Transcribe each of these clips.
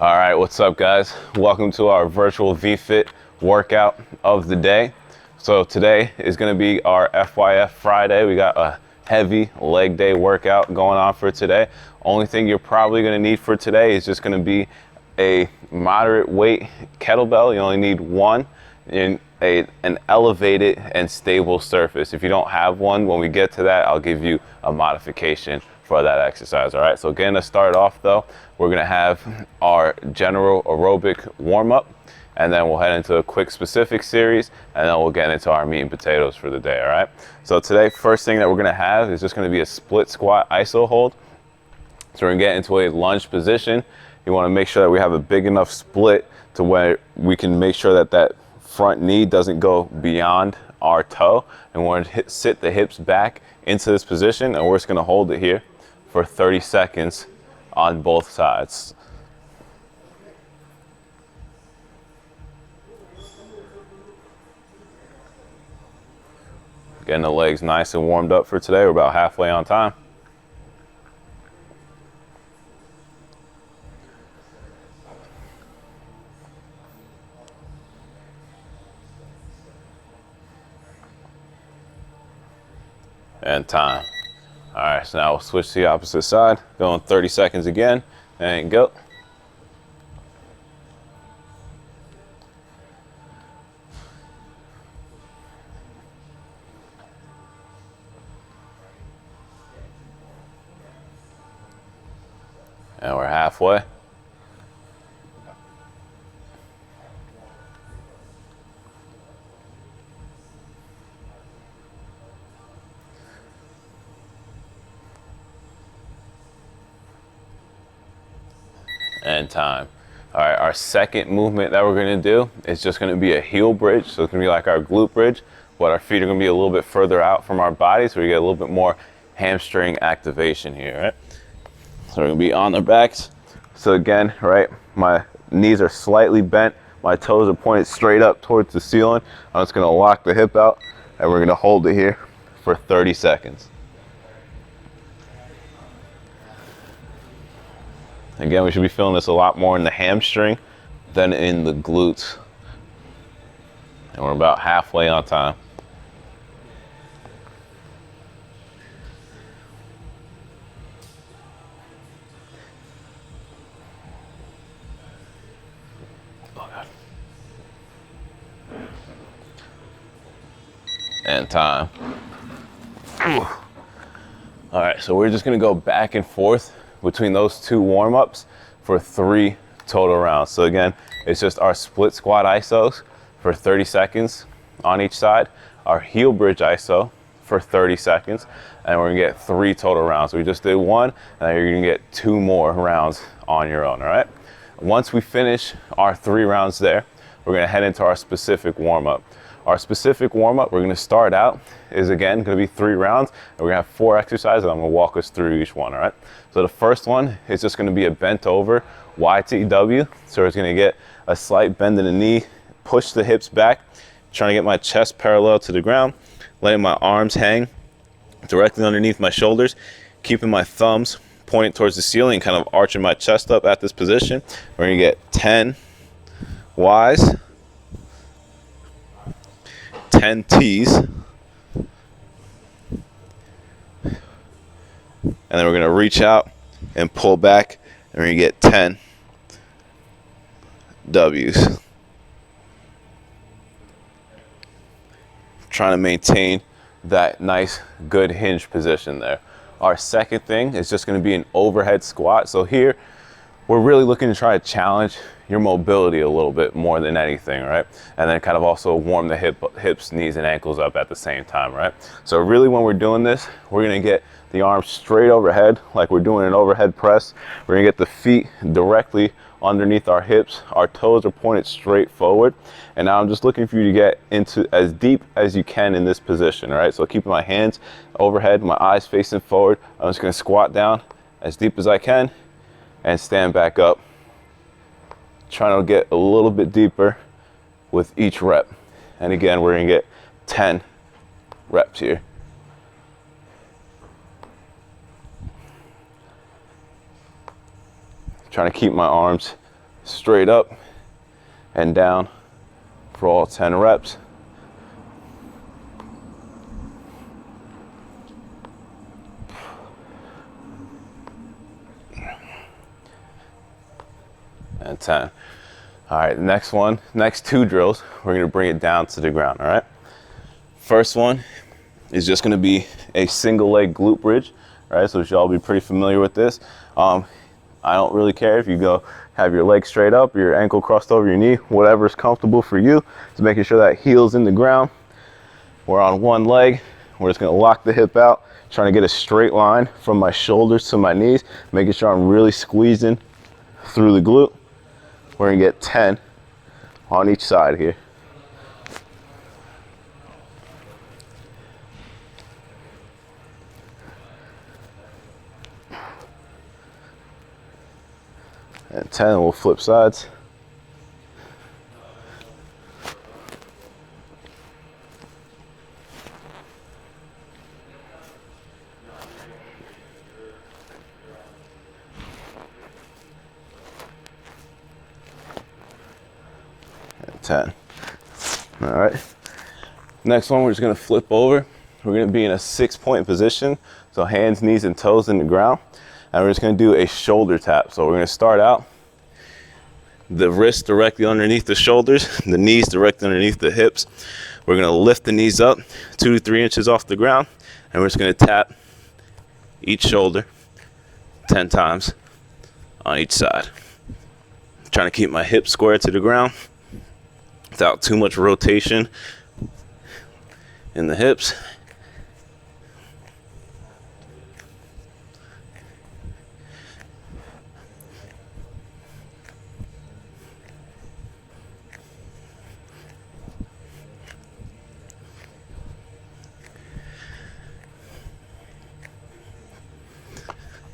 All right, what's up, guys? Welcome to our virtual VFIT workout of the day. So today is going to be our FYF Friday. We got a heavy leg day workout going on for today. Only thing you're probably going to need for today is just going to be a moderate weight kettlebell. You only need one in an elevated and stable surface. If you don't have one, when we get to that, I'll give you a modification for that exercise. All right, so again, to start off though, we're gonna have our general aerobic warm-up, and then we'll head into a quick specific series, and then we'll get into our meat and potatoes for the day. All right, so today, first thing that we're gonna have is just gonna be a split squat iso hold. So we're gonna get into a lunge position. You wanna make sure that we have a big enough split to where we can make sure that that front knee doesn't go beyond our toe, and we're gonna sit the hips back into this position, and we're just gonna hold it here for 30 seconds on both sides. Getting the legs nice and warmed up for today. We're about halfway on time. And time. All right, so now we'll switch to the opposite side. Going 30 seconds again, and go. And we're halfway. And time. All right, our second movement that we're gonna do is just gonna be a heel bridge. So it's gonna be like our glute bridge, but our feet are gonna be a little bit further out from our body, so we get a little bit more hamstring activation here, right? So we're gonna be on our backs. So again, right, my knees are slightly bent, my toes are pointed straight up towards the ceiling. I'm just gonna lock the hip out, and we're gonna hold it here for 30 seconds. Again, we should be feeling this a lot more in the hamstring than in the glutes. And we're about halfway on time. Oh, God. And time. All right, so we're just gonna go back and forth between those two warm-ups for 3 total rounds. So again, it's just our split squat isos for 30 seconds on each side, our heel bridge iso for 30 seconds, and we're gonna get 3 total rounds. So we just did 1, and you're gonna get 2 more rounds on your own, all right? Once we finish our 3 rounds there, we're gonna head into our specific warm-up. Our specific warm-up, we're gonna start out, is again gonna be 3 rounds, and we're gonna have 4 exercises, and I'm gonna walk us through each one, all right? So the first one is just gonna be a bent over YTW. So it's gonna get a slight bend in the knee, push the hips back, trying to get my chest parallel to the ground, letting my arms hang directly underneath my shoulders, keeping my thumbs pointed towards the ceiling, kind of arching my chest up at this position. We're gonna get 10 Ys, 10 Ts, and then we're gonna reach out and pull back, and we're gonna get 10 Ws. Trying to maintain that nice, good hinge position there. Our second thing is just gonna be an overhead squat. So here, we're really looking to try to challenge your mobility a little bit more than anything, right? And then kind of also warm the hips, knees, and ankles up at the same time, right? So really when we're doing this, we're gonna get the arms straight overhead like we're doing an overhead press. We're gonna get the feet directly underneath our hips. Our toes are pointed straight forward. And now I'm just looking for you to get into as deep as you can in this position, all right? So keeping my hands overhead, my eyes facing forward. I'm just gonna squat down as deep as I can and stand back up. Trying to get a little bit deeper with each rep. And again, we're gonna get 10 reps here. Trying to keep my arms straight up and down for all 10 reps. And 10. All right, next one, next two drills, we're gonna bring it down to the ground, all right? First one is just gonna be a single leg glute bridge, all right? So you should all be pretty familiar with this. I don't really care if you go have your leg straight up, your ankle crossed over your knee, whatever is comfortable for you. Just making sure that heel's in the ground. We're on one leg. We're just gonna lock the hip out, trying to get a straight line from my shoulders to my knees, making sure I'm really squeezing through the glute. We're gonna get 10 on each side here. And 10, we'll flip sides. And 10. All right. Next one, we're just gonna flip over. We're gonna be in a 6-point position. So hands, knees, and toes in the ground. And we're just gonna do a shoulder tap. So we're gonna start out, the wrists directly underneath the shoulders, the knees directly underneath the hips. We're gonna lift the knees up 2 to 3 inches off the ground, and we're just gonna tap each shoulder 10 times on each side. Trying to keep my hips square to the ground without too much rotation in the hips.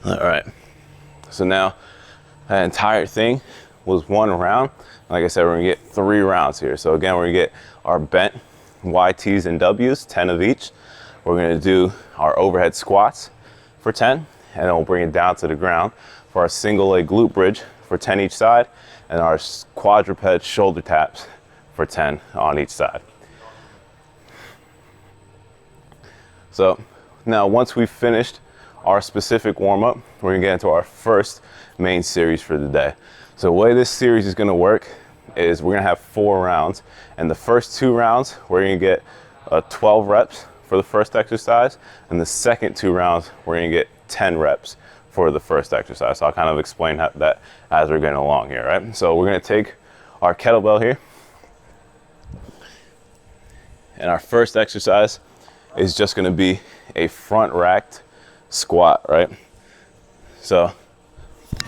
All right, so now that entire thing was 1 round. Like I said, we're gonna get 3 rounds here. So again, we're gonna get our bent YTs and Ws, 10 of each. We're gonna do our overhead squats for 10, and then we'll bring it down to the ground for our single leg glute bridge for 10 each side, and our quadruped shoulder taps for 10 on each side. So now once we've finished our specific warm-up, we're gonna get into our first main series for the day. So the way this series is gonna work is we're gonna have 4 rounds, and the first 2 rounds, we're gonna get 12 reps for the first exercise, and the second 2 rounds, we're gonna get 10 reps for the first exercise. So I'll kind of explain that as we're getting along here, right? So we're gonna take our kettlebell here, and our first exercise is just gonna be a front racked squat, right? So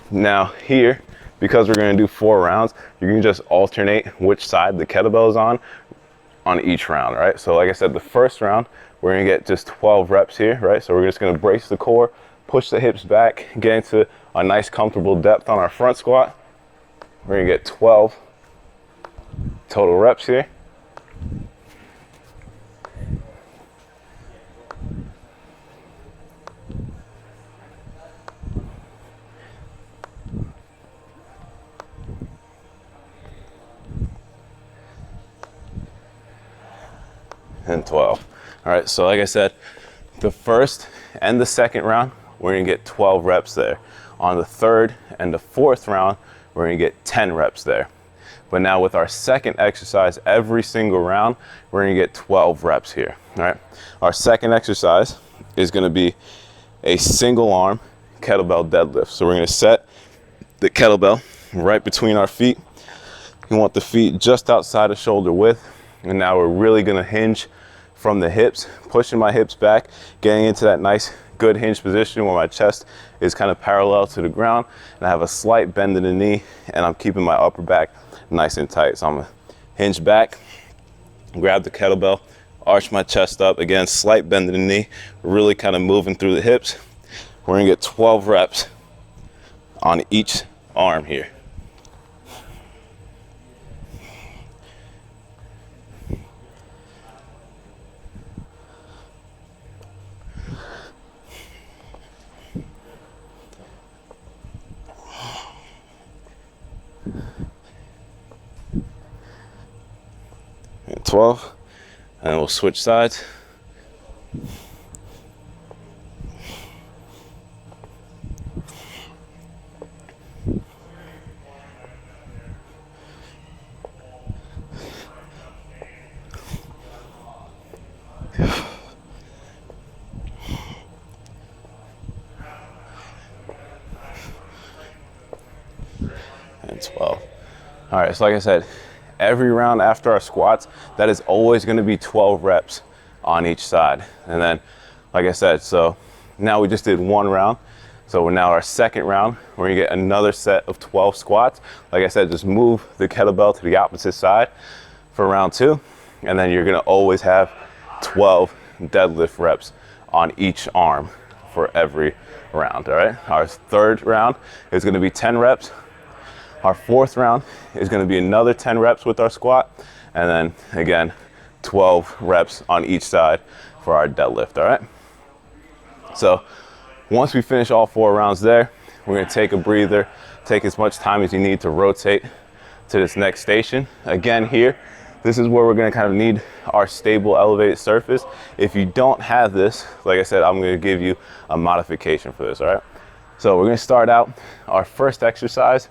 now here, because we're gonna do 4 rounds, you can just alternate which side the kettlebell is on each round, right? So like I said, the first round, we're gonna get just 12 reps here, right? So we're just gonna brace the core, push the hips back, get into a nice comfortable depth on our front squat. We're gonna get 12 total reps here. And 12. All right, so like I said, the first and the second round, we're gonna get 12 reps there. On the third and the fourth round, we're gonna get 10 reps there. But now with our second exercise, every single round, we're gonna get 12 reps here, all right? Our second exercise is gonna be a single arm kettlebell deadlift. So we're gonna set the kettlebell right between our feet. You want the feet just outside of shoulder width. And now we're really gonna hinge from the hips, pushing my hips back, getting into that nice, good hinge position where my chest is kind of parallel to the ground, and I have a slight bend in the knee, and I'm keeping my upper back nice and tight. So I'm gonna hinge back, grab the kettlebell, arch my chest up, again, slight bend in the knee, really kind of moving through the hips. We're gonna get 12 reps on each arm here. And 12. And we'll switch sides. And 12. All right, so like I said, every round after our squats, that is always going to be 12 reps on each side. And then, like I said, so now we just did one round. So we're now our second round, we're gonna get another set of 12 squats. Like I said, just move the kettlebell to the opposite side for round 2. And then you're gonna always have 12 deadlift reps on each arm for every round, all right? Our third round is gonna be 10 reps. Our fourth round is gonna be another 10 reps with our squat. And then again, 12 reps on each side for our deadlift, all right? So once we finish all 4 rounds there, we're gonna take a breather, take as much time as you need to rotate to this next station. Again here, this is where we're gonna kind of need our stable elevated surface. If you don't have this, like I said, I'm gonna give you a modification for this, all right? So we're gonna start out, our first exercise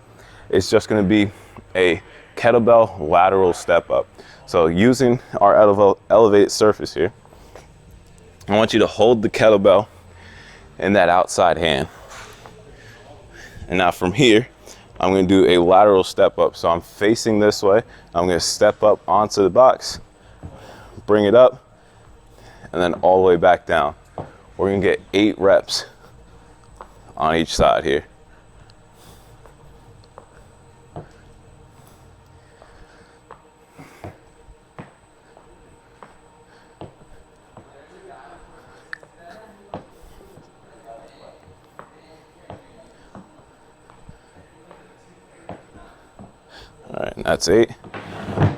is just gonna be a kettlebell lateral step up. So using our elevated surface here, I want you to hold the kettlebell in that outside hand. And now from here, I'm gonna do a lateral step up. So I'm facing this way. I'm gonna step up onto the box, bring it up, and then all the way back down. We're gonna get 8 reps on each side here. All right, and that's 8. I'm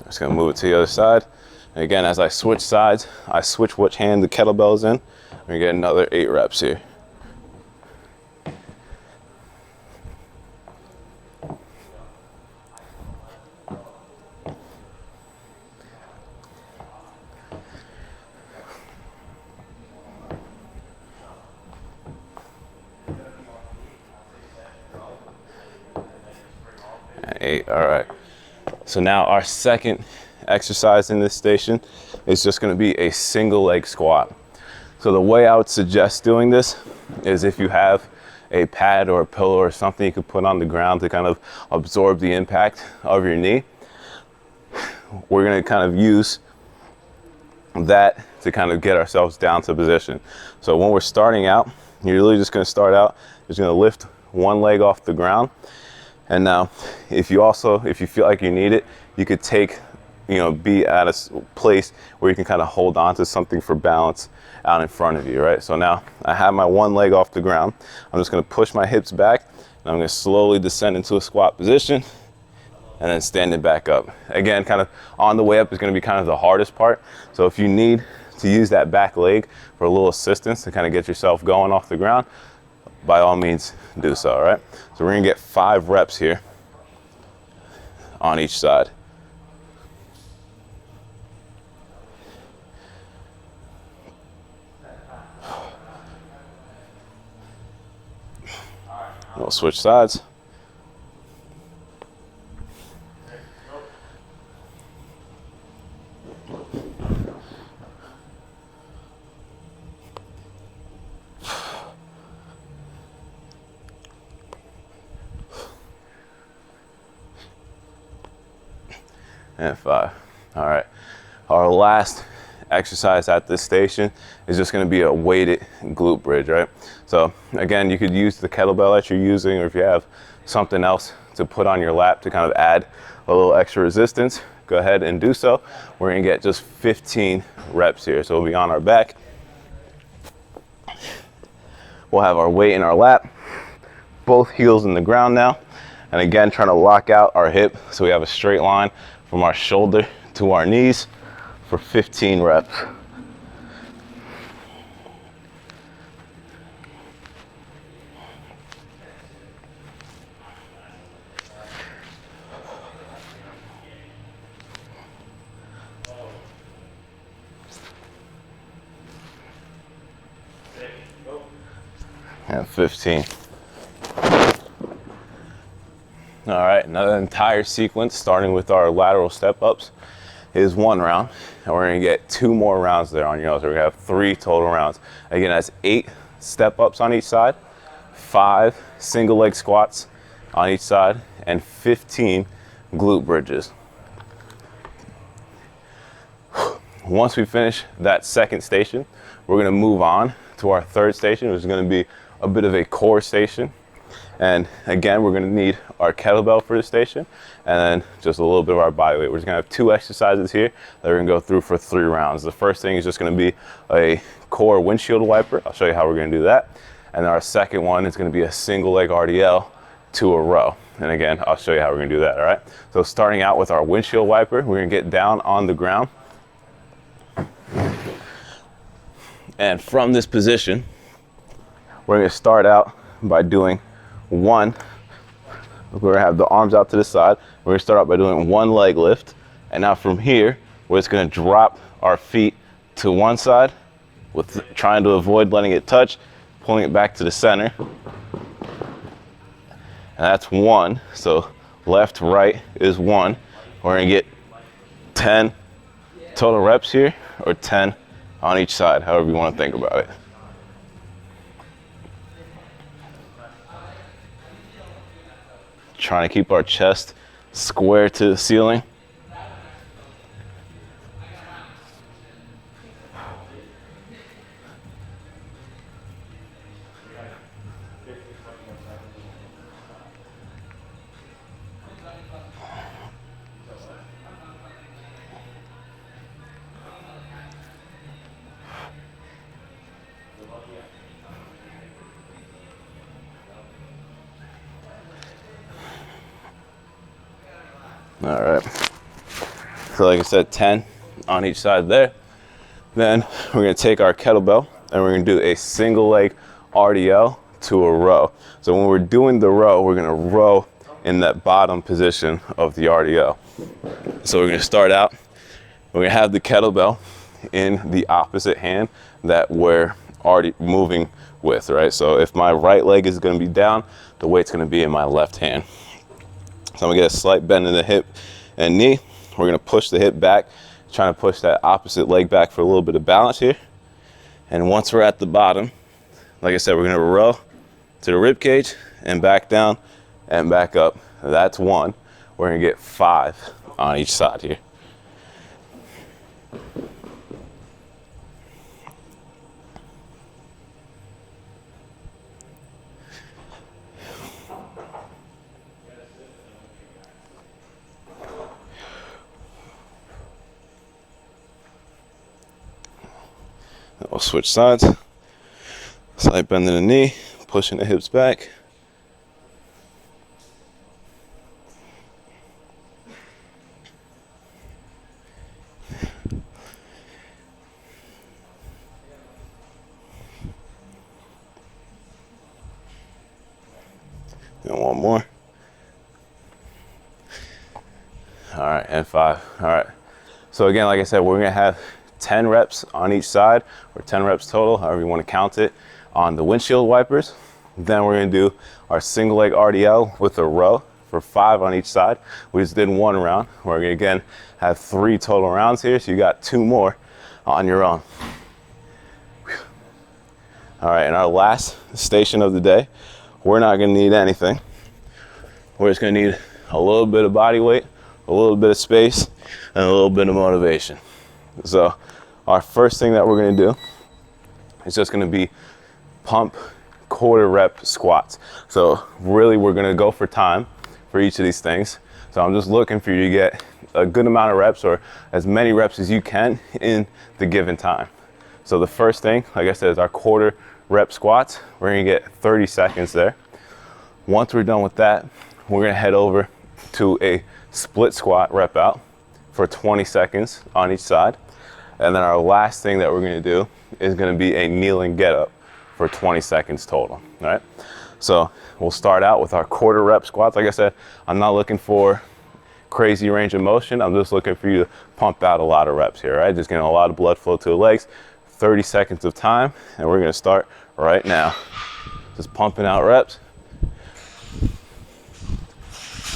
just gonna move it to the other side. And again, as I switch sides, I switch which hand the kettlebell is in. I'm gonna get another 8 reps here. And 8, all right. So now our second exercise in this station is just gonna be a single leg squat. So the way I would suggest doing this is if you have a pad or a pillow or something you could put on the ground to kind of absorb the impact of your knee. We're gonna kind of use that to kind of get ourselves down to position. So when we're starting out, you're really just gonna start out, just gonna lift one leg off the ground. And now, if you feel like you need it, you could take, be at a place where you can kind of hold on to something for balance out in front of you, right? So now I have my one leg off the ground. I'm just gonna push my hips back, and I'm gonna slowly descend into a squat position, and then standing back up. Again, kind of on the way up is gonna be kind of the hardest part. So if you need to use that back leg for a little assistance to kind of get yourself going off the ground, by all means do so, all right? So we're gonna get 5 reps here on each side. We'll switch sides. And 5. All right. Our last exercise at this station is just going to be a weighted glute bridge, right? So again, you could use the kettlebell that you're using, or if you have something else to put on your lap to kind of add a little extra resistance, go ahead and do so. We're going to get just 15 reps here. So we'll be on our back. We'll have our weight in our lap, both heels in the ground now. And again, trying to lock out our hip so we have a straight line from our shoulder to our knees for 15 reps. and 15. All right, another entire sequence starting with our lateral step ups is 1 round, and we're gonna get 2 more rounds there on your own. So we're gonna have 3 total rounds. Again, that's 8 step ups on each side, 5 single leg squats on each side, and 15 glute bridges. Once we finish that second station, we're gonna move on to our third station, which is gonna be a bit of a core station. And again, we're gonna need our kettlebell for this station, and then just a little bit of our body weight. We're just gonna have 2 exercises here that we're gonna go through for 3 rounds. The first thing is just gonna be a core windshield wiper. I'll show you how we're gonna do that. And then our second one is gonna be a single leg RDL to a row. And again, I'll show you how we're gonna do that, all right? So starting out with our windshield wiper, we're gonna get down on the ground. And from this position, we're gonna start out by doing 1. We're gonna have the arms out to the side. We're gonna start out by doing 1 leg lift. And now from here, we're just gonna drop our feet to one side with trying to avoid letting it touch, pulling it back to the center. And that's 1. So left, right is 1. We're gonna get 10 total reps here, or 10 on each side, however you want to think about it. Trying to keep our chest square to the ceiling. All right, so like I said, 10 on each side there. Then we're gonna take our kettlebell and we're gonna do a single leg RDL to a row. So when we're doing the row, we're gonna row in that bottom position of the RDL. So we're gonna start out, we're gonna have the kettlebell in the opposite hand that we're already moving with, right? So if my right leg is gonna be down, the weight's gonna be in my left hand. So I'm gonna get a slight bend in the hip and knee. We're gonna push the hip back, trying to push that opposite leg back for a little bit of balance here. And once we're at the bottom, like I said, we're gonna row to the rib cage and back down and back up. That's 1. We're gonna get 5 on each side here. We'll switch sides. Slight bend in the knee, pushing the hips back. And 1 more. All right, and 5. All right. So again, like I said, we're gonna have 10 reps on each side, or 10 reps total, however you want to count it, on the windshield wipers. Then we're going to do our single leg RDL with a row for 5 on each side. We just did 1 round. We're going to again have 3 total rounds here, so you got 2 more on your own. All right, and our last station of the day, we're not going to need anything. We're just going to need a little bit of body weight, a little bit of space, and a little bit of motivation. So our first thing that we're gonna do is just gonna be pump quarter rep squats. So really we're gonna go for time for each of these things. So I'm just looking for you to get a good amount of reps, or as many reps as you can in the given time. So the first thing, like I said, is our quarter rep squats. We're gonna get 30 seconds there. Once we're done with that, we're gonna head over to a split squat rep out for 20 seconds on each side. And then our last thing that we're gonna do is gonna be a kneeling get up for 20 seconds total, all right? So we'll start out with our quarter rep squats. Like I said, I'm not looking for crazy range of motion. I'm just looking for you to pump out a lot of reps here, right? Just getting a lot of blood flow to the legs, 30 seconds of time, and we're gonna start right now. Just pumping out reps.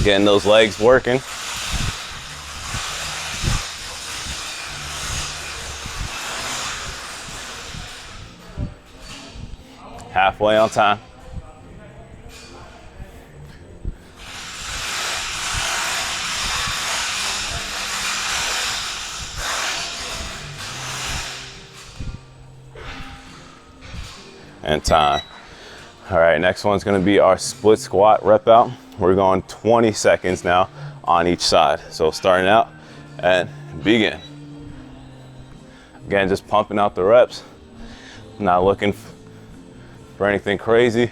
Getting those legs working. Halfway on time. And time. All right, next one's gonna be our split squat rep out. We're going 20 seconds now on each side. So starting out and begin. Again, just pumping out the reps. Not looking for anything crazy.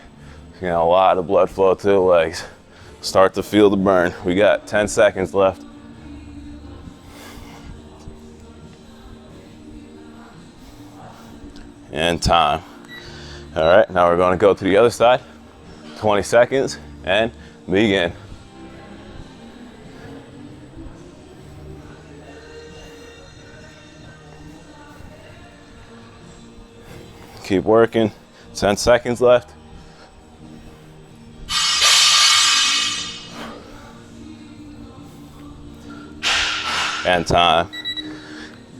You know, a lot of blood flow to the legs. Start to feel the burn. We got 10 seconds left. And time. All right, now we're gonna go to the other side. 20 seconds and begin. Keep working, 10 seconds left. And time.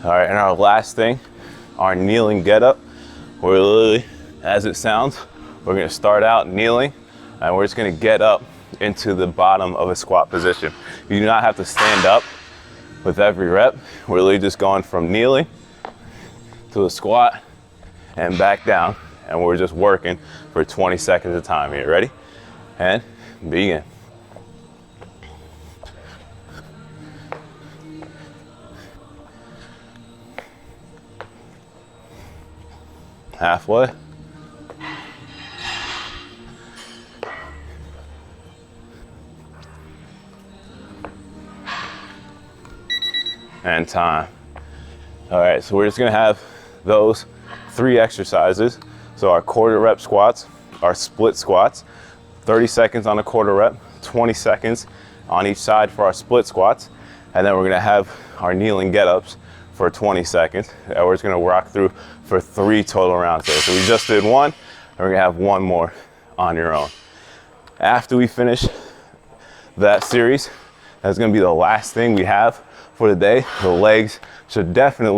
All right, and our last thing, our kneeling get up. We're literally, as it sounds, we're gonna start out kneeling and we're just gonna get up into the bottom of a squat position. You do not have to stand up with every rep. We're literally just going from kneeling to a squat and back down, and we're just working for 20 seconds at a time here. Ready? And begin. Halfway. And time. All right, so we're just gonna have those 3 exercises. So our quarter rep squats, our split squats, 30 seconds on a quarter rep, 20 seconds on each side for our split squats. And then we're gonna have our kneeling get-ups for 20 seconds. And we're just gonna rock through for 3 total rounds there. So we just did 1, and we're gonna have 1 more on your own. After we finish that series, that's gonna be the last thing we have for the day. The legs should definitely